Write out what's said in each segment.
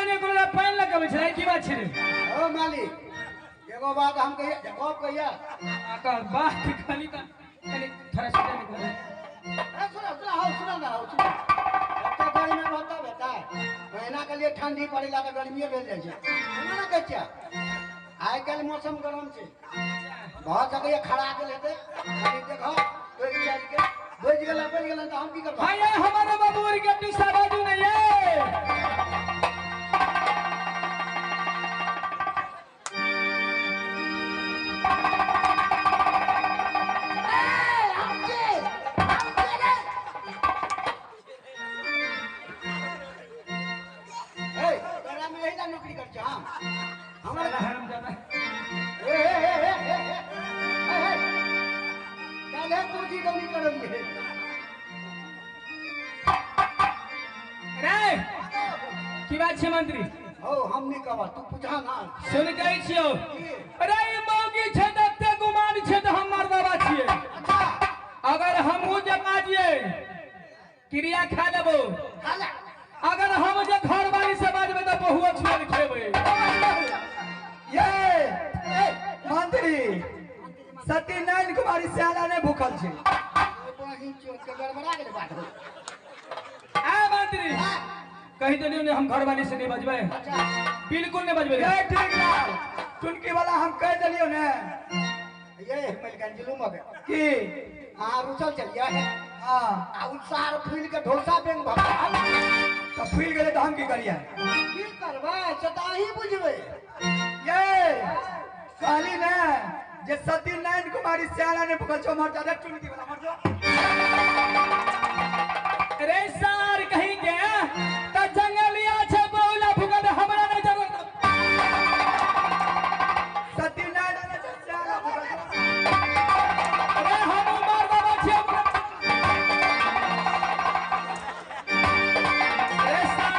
ने कोला पानी लगावे छै की बात छै रे ओ मालिक एगो बात हम कहिया जवाब कहिया आका बात खाली का खाली थोड़ा सा निकल सुना ना सुना एते गाड़ी में रहता बेटा महीना के लिए ठंडी पड़ेला त गर्मी भेल जाय छै सुना ना कहिया आइ कल मौसम गरम छै बहुत जगह खड़ा गेल हेते देखो कोई चल के बज गेला त हम की करब हाय हमारे बाबूरी के तू साबाजू नहीं है नौकरी कर जा हमारा हराम जादा काले कुर्सी कमी कर लिए रे की बात छै मंत्री ओ हम नहीं कहबा तू पूछा ना सुन कहै छियो अरे ई मौगी छै तते गुमान छै त हम मर्दावा छियै अच्छा अगर हमहू जे बाजिए क्रिया खा लेबो खाला अगर हम जे घर वाली से बाजबे त बहुआ छोड़ खेबे ये मंत्री सत्यनारायण कुमारी श्याला ने भूखल छै बहिन चोट के गड़बड़ा गेल बात हो आ मंत्री कहि देलियो ने हम घर वाली से नहीं बजबे बिल्कुल नहीं बजबे ये ठीक ना चुनकी वाला हम कह देलियो ने ये मलकन जुलूम हो गया कि हां रुचल चलिया हां आ उत्साह फूल के ढोसा बेंग भगा तो फूल गेले तो हम की करिए की करबा सताही बुझबे ये कहली ने जे सत्यनारायण कुमारी श्याला ने भूखल छो मर जा चुनकी वाला मर जा अरे सार कहीं के त जंगलिया छै बहुला भूखल हमरा नहीं जरूरत सत्यनारायण ने श्याला भूखल अरे हम मर्दावा छियै अरे सार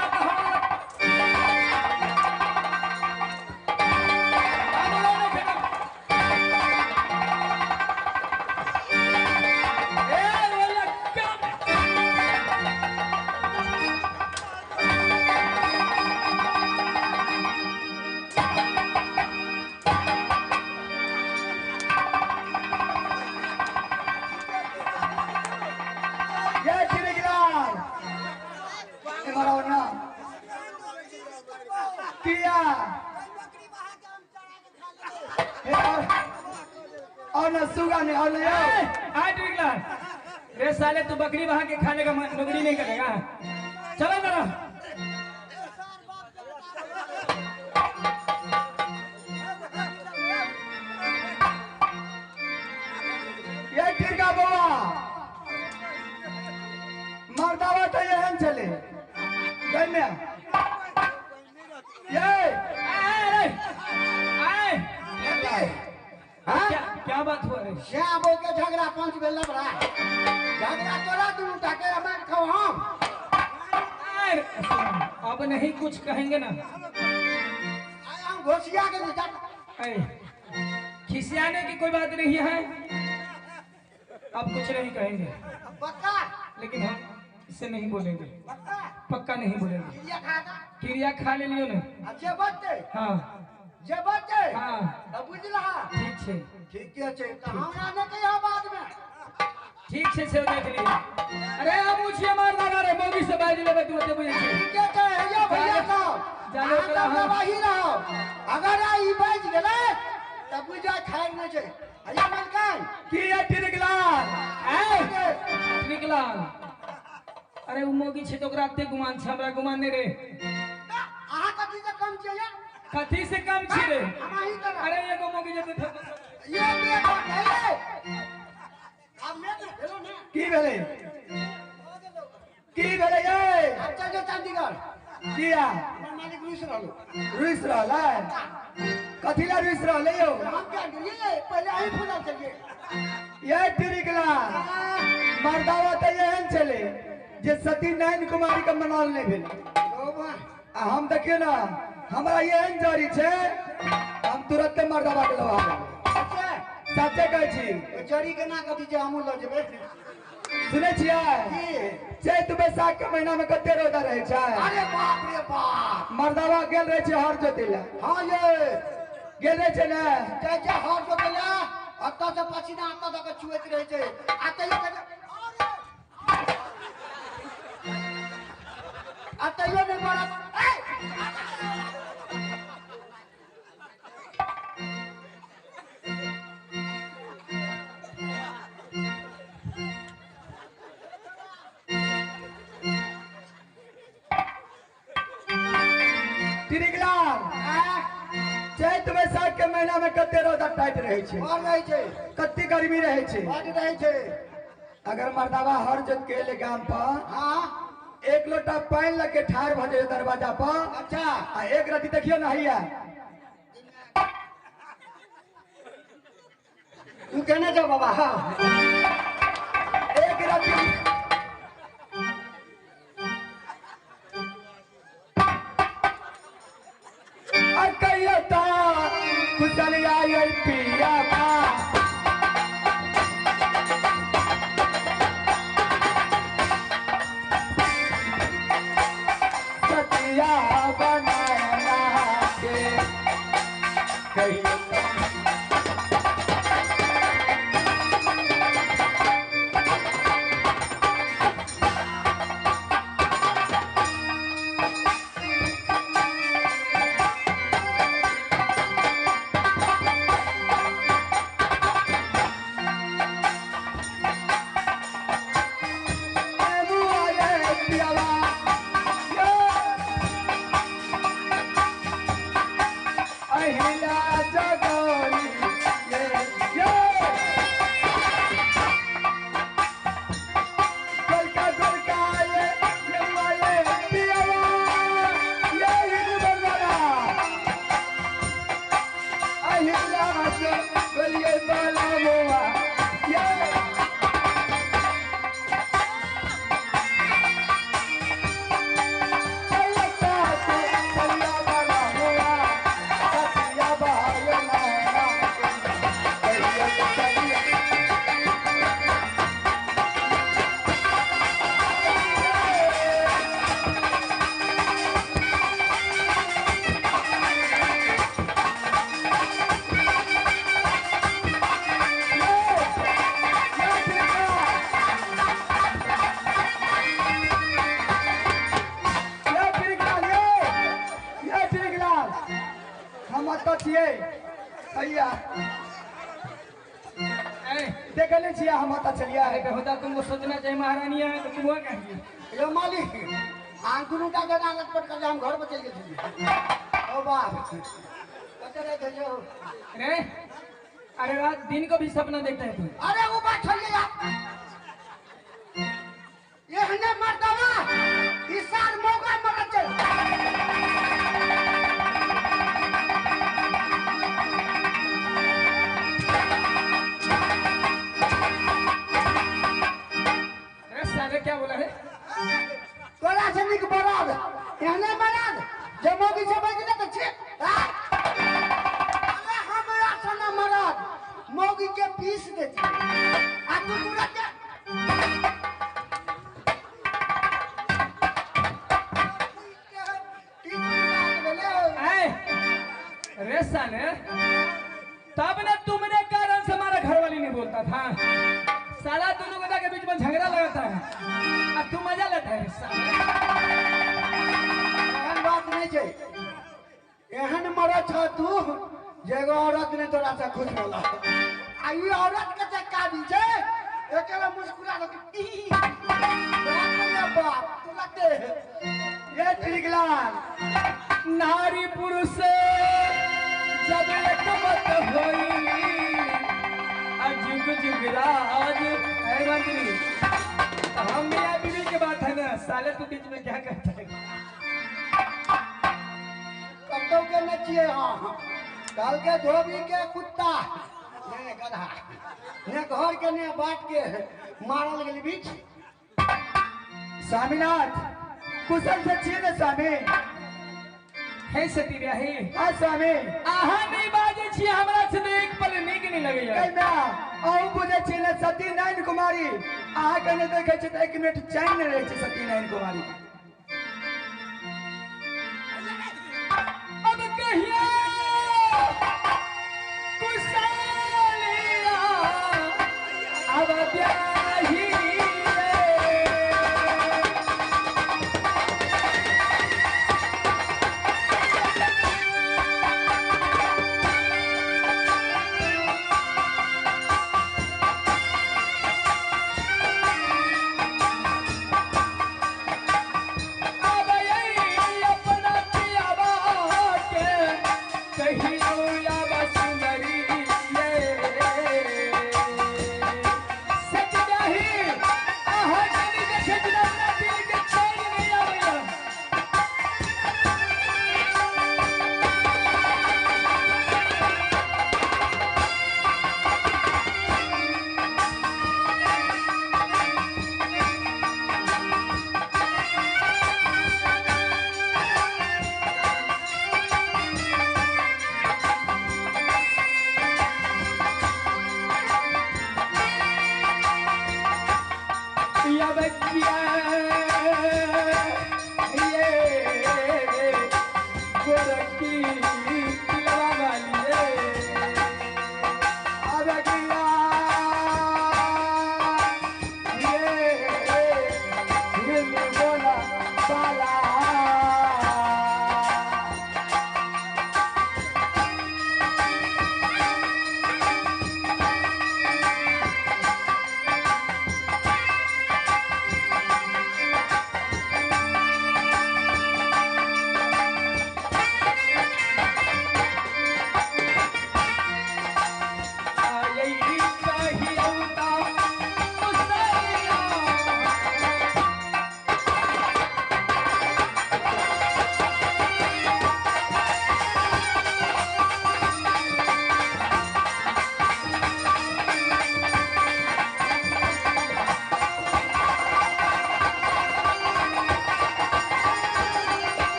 और न सुगा ने और ले आज निकला रे साले तू बकरी बहा के खाने का नौकरी नहीं करेगा चलो जरा ये तिरका बाबा मर्दावा तो ये चले गन्या ये क्या बात हुआ रे श्याम बोल के झगड़ा पंच बेला बड़ा झगड़ा तोरा तू उठाके हमारे खाओ हम अब नहीं कुछ कहेंगे ना हम घोषिया के निकल खिसियाने की कोई बात नहीं है अब कुछ नहीं कहेंगे पक्का लेकिन हम इससे नहीं बोलेंगे पक्का नहीं बोलेंगे क्रिया खाएगा क्रिया खा ले लियो ना अच्छे बच्चे हाँ जे बच्चे हाँ अब बुझला ठीक है ठीक है तो हम आने के यहाँ बाद में ठीक से देख लीजिए अरे हम पूछिए मारदा रे मोगी से बाज लेबे तू ओते बुझे छी ठीक है भैया भैया साहब जानो करा हम वही रहो अगर आई बच गेले तब बुझा खाए न छै भैया मलकान की ये तिरकलाल निकलाल अरे वो मोगी छै तो ओकरा ते गुमान छै हमरा गुमान नहीं रे आहा कथि से कम छै या कथी से कम छी रे हम ही तरह अरे एगो मोगी जते ये बे है अब मैं हेलो ना की भेले की भेले ये अब चल जो चंडीगढ़ किया मालिक रुस रहलो रुइस रहला कथिला रुइस रहले यो हम क्या करिए पहले आई फुला चलिए ये तिरकलाल मर्दावा तो ये चले जे सत्यनारायण कुमारी का मनाल नहीं भेले हम देखिए ना हमारा ये जारी छे हम तुरंत मर्दावा के लवा देंगे अच्छा सच्चे कह छी जड़ी के ना कथि जे हमू ल जेबे सुने छियै चैत बैसाख के महीना में कते रौदा रहे छै। अरे बाप रे बाप। मर्दावा गेल रहे छै हर जोते ला। हाँ ये गेल रहे छै ने जे हर जोते ला अत्ता से पसीना अत्ता तक छुएत रहे छै। अतैयो नहीं मारत। चैत बैसाख के महीना में कते रौदा टाइट रहे छै, कते गर्मी रहे छै। अगर मर्दावा हर जोत के ले गांव पर हाँ एक लोटा पानी लगे ठार भ जाए दरवाजा पर। अच्छा आ एक राती देखियो ना हैया तू कहने जा बाबा। हाँ एक राती अकैता कुसलिया ये पिया बा सतिया बनाना के कहियो देखने छिया हम आता चलिया अरे होता तुमको सोचना चाहिए महारानी है तो तुम हुआ कहेंगे। ये मालिक आंखों का जगह आदत पर कर हम घर में चल गए। ओ बाप कैसे रहे जो। अरे रात दिन को भी सपना देखता है तू। अरे वो बात छोड़िए आप। ये हने मर्दावा इस साल मौका मगर चल। क्या बोला है तोरा से निक बराद एहने बराद जमोगी से बजने तो छे। अरे हमरा सना मराद मोगी के पीस देती आ तू पूरा के रे साले तब ने तुमने कारण से हमारा घर वाली नहीं बोलता था। साला दोनों गधा के बीच में झगड़ा लगाता है अब तू मजा लेता है। एहन बात नहीं छे। एहन मरद छ तू जेगो औरत ने तोरा से खुश होला। आ ई औरत के चक्का दी छे एकेला मुस्कुरा के बाप तू लगते ये त्रिगलान नारी पुरुष जब एक मत होई जुग जुग राज है मंत्री। हम मियां बीवी की बात है ना साले तू बीच में क्या करता है। कत्तो के नचिए हां कल के धोबी के कुत्ता ने गधा ने घर के ने बाट के मारल गेली बीच। स्वामीनाथ कुशल से छिए ने स्वामी है सती ब्याही। हाँ स्वामी आहा नहीं बाजे छी हमरा से एक पल नीक नहीं लगैया। कहना औ बुझे छिए ने सती नैन कुमारी आगे ने देखे छे तो 1 मिनट चैन नहीं रहे छे सती नारायण कुमारी अब कहिया कुशलिया अब ब्याही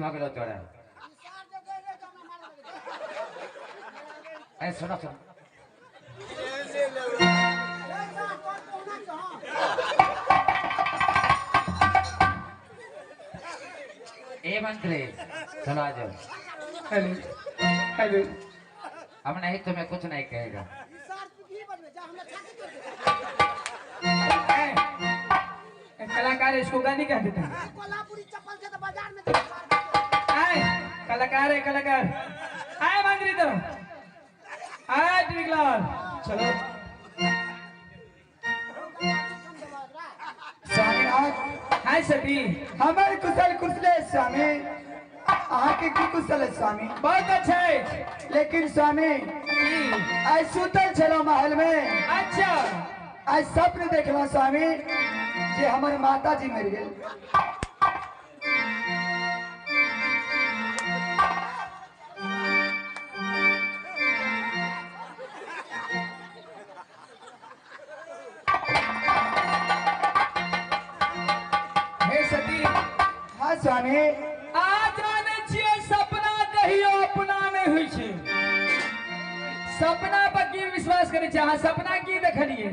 भागलो तोरा ए सुनो सुनो ए मंत्री सुनो आज हेलो हेलो अब नहीं तुम्हें कुछ नहीं कहेगा कलाकार इसको गाने क्या देते हैं कोल्हापुरी चप्पल से तो बाजार में आए कलाकार है कलाकार आए मंत्री तो आए टिकलाल चलो स्वामी हाय सती हमारे कुशल कुशले स्वामी आके की कुशल है स्वामी बहुत अच्छा है लेकिन स्वामी की? आज सुतल चलो महल में अच्छा आज स्वप्न देखला स्वामी जे हमारे माता जी मर गए हे सती हाँ स्वामी आ जाने छिए सपना कहियो अपना में हुई छे सपना पर की विश्वास करे छे अहाँ सपना की देखलिए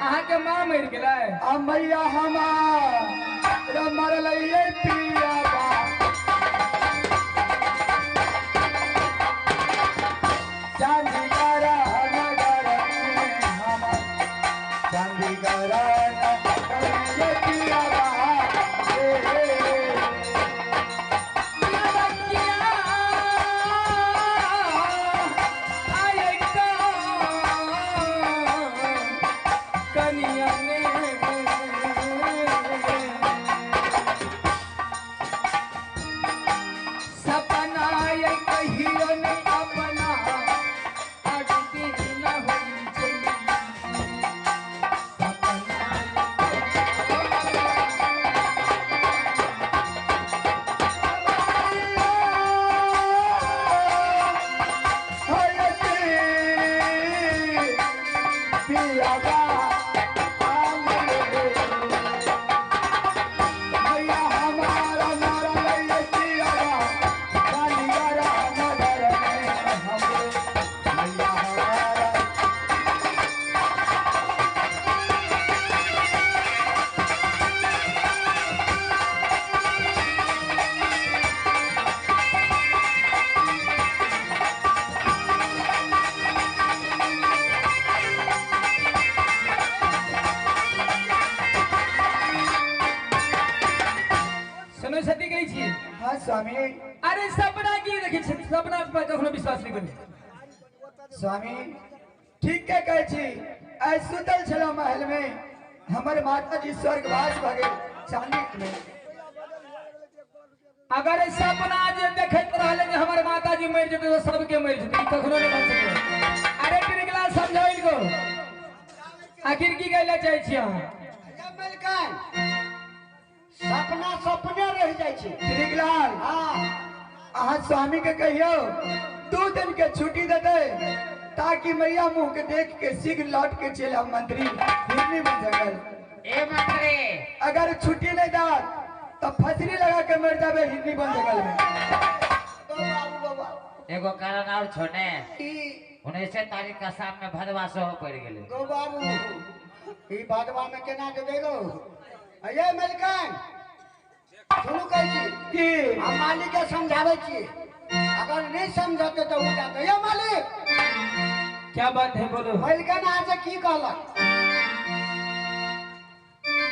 अहाँ के मां मर गेलै मैया हमार मरल ये पिया चंडीगढ़ नगर में हमार चंडीगढ़ नगर में ये पिया मैया हमारा स्वामी अरे सपना की देखी छी, सपना पर कखनो विश्वास नहीं करी। स्वामी ठीक के कहै छी। आइ सुतल छला महल में, हमर माता जी स्वर्गवास भ गेल चांदी में। अगर ई सपना जे देखैत रहले जे हमर माता जी मर जेतै तो सबके मर जेतै, ई कखनो नहीं बन सकै। अरे टिरगला समझाओ इनको, आखिर की कहले चाहै छी अहाँ? ये मलकान सपना सपने रह जाइ छै। श्रीलाल हाँ अहाँ स्वामी के कहियो 2 दिन के छुट्टी देते, ताकि मैया मुंह के देख के शीघ्र लौट के चले मंत्री हिरनी में जंगल। ए मंत्री अगर छुट्टी नहीं दा तो फसरी लगा के मर जावे हिरनी बन जंगल में। तो बाबू बाबा एगो कारण और छोने, ई 19 तारीख का शाम में भदवा सेहो पड़ गेलै। गो बाबू ई भदवा में केना जेबै गो? अये मलकान सुनू कहै छी की हम मालिक के समझाबै छी, अगर नहीं समझते तो उठा दे। ये मालिक क्या बात है बोलो, मलकान आज की कहलक?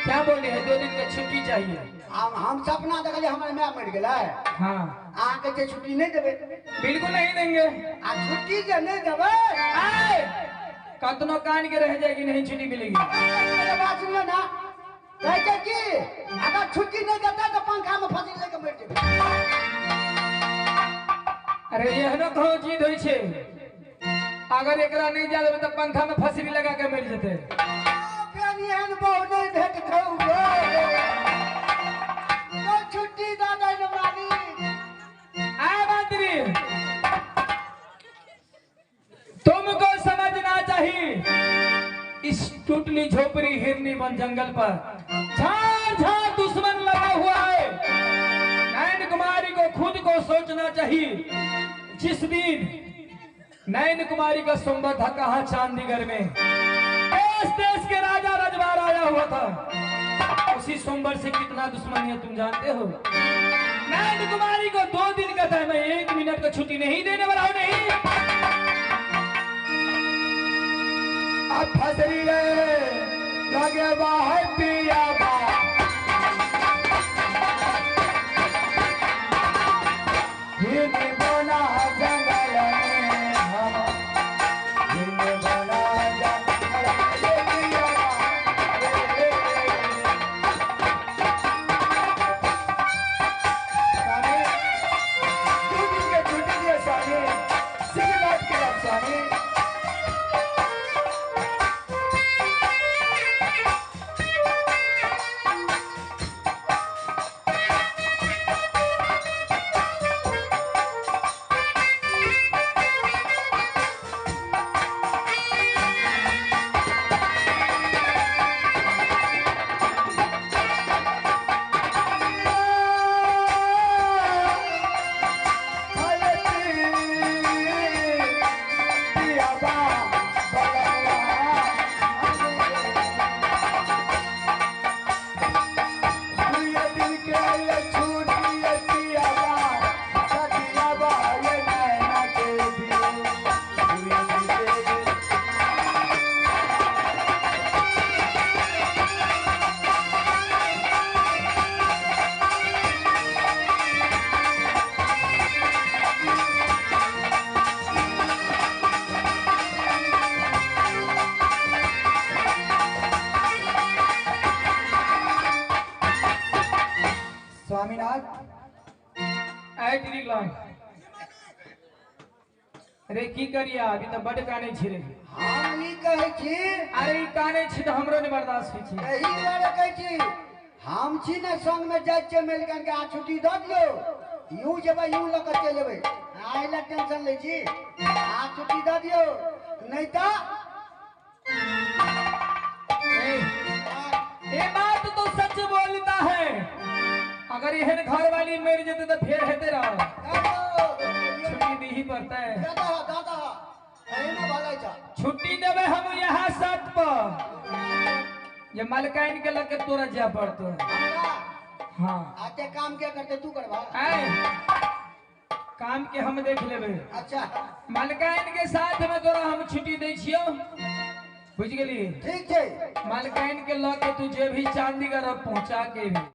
क्या बोल रहे हैं? 2 दिन की छुट्टी चाहिए। हम सपना देखलिए हमर माय मर गेलै, हाँ अहाँ के छुट्टी नहीं देबै? बिल्कुल नहीं देंगे। आ छुट्टी जे नहीं देबै आए कतनो कान के रह जाएगी, नहीं छुट्टी मिलेगी। मेरे बात सुनिए ना, कहै छै कि अगर छुट्टी नहीं देता तो पंखा में फंसी लेके मर जेबै। अरे एहनो कहो चीज होइ छै, अगर एकरा नहीं जा देबै तो पंखा में फसरी लगा के मर जेतै। फेर एहन बहु नहीं भेटतौ गो, तो छुट्टी दे दै न मालिक। आए मंत्री, तुमको समझना चाहिए इस टूटली झोपड़ी हिरनी वन जंगल पर झाड़ झाड़ दुश्मन लगा हुआ है। नैन कुमारी को खुद को सोचना चाहिए। जिस दिन नैन कुमारी का सोमवार था कहा चांदीगढ़ में देश देश के राजा रजवाड़ा आया हुआ था, उसी सोमवार से कितना दुश्मनी है तुम जानते हो। नैन कुमारी को 2 दिन का टाइम है, 1 मिनट का छुट्टी नहीं देने वाला हूं। नहीं अब फसरी लगे बाहर पिया बा हिरनी बना जंगल में, हिरनी बना जंगल में पिया बा। स्वामी 2 दिन के छुट्टी दिए स्वामी, शीघ्र लौट के अब स्वामी। स्वामीनाथ आए टिरिकलाल, अरे की करिया अभी तो बड़ काने छिरे। हम ई कहै छी, अरे ई काने छी तो हमरो ने बर्दाश्त होइ छै। एही दुआरे कहै छी हम छी ने संग में जाइ छियै मिलकन के। आ छुट्टी दऽ दियौ, यूं जेबै यूं लऽ कऽ चलि एबै। आइ ला टेंशन लै छी, आ छुट्टी दऽ दियौ नहीं तो ये बात तो सच बोलता है। अगर यह घर वाली मर जेते तो फिर हेते रहो, छुट्टी दी ही पड़ता है। दादा एही में भलाई छ। छुट्टी देवे हम यहाँ शर्त पर, ये मलकाइन के लगे तोरा जा पड़तो है। हमरा हाँ आते काम क्या करते तू करवा? आए काम के हम देख लेबे। अच्छा मलकाइन के साथ में तोरा हम छुट्टी दे छियो, बुझ गेली? ठीक छै। मलकाइन के लगे तू जे भी चांदीगढ़ पहुंचा के भी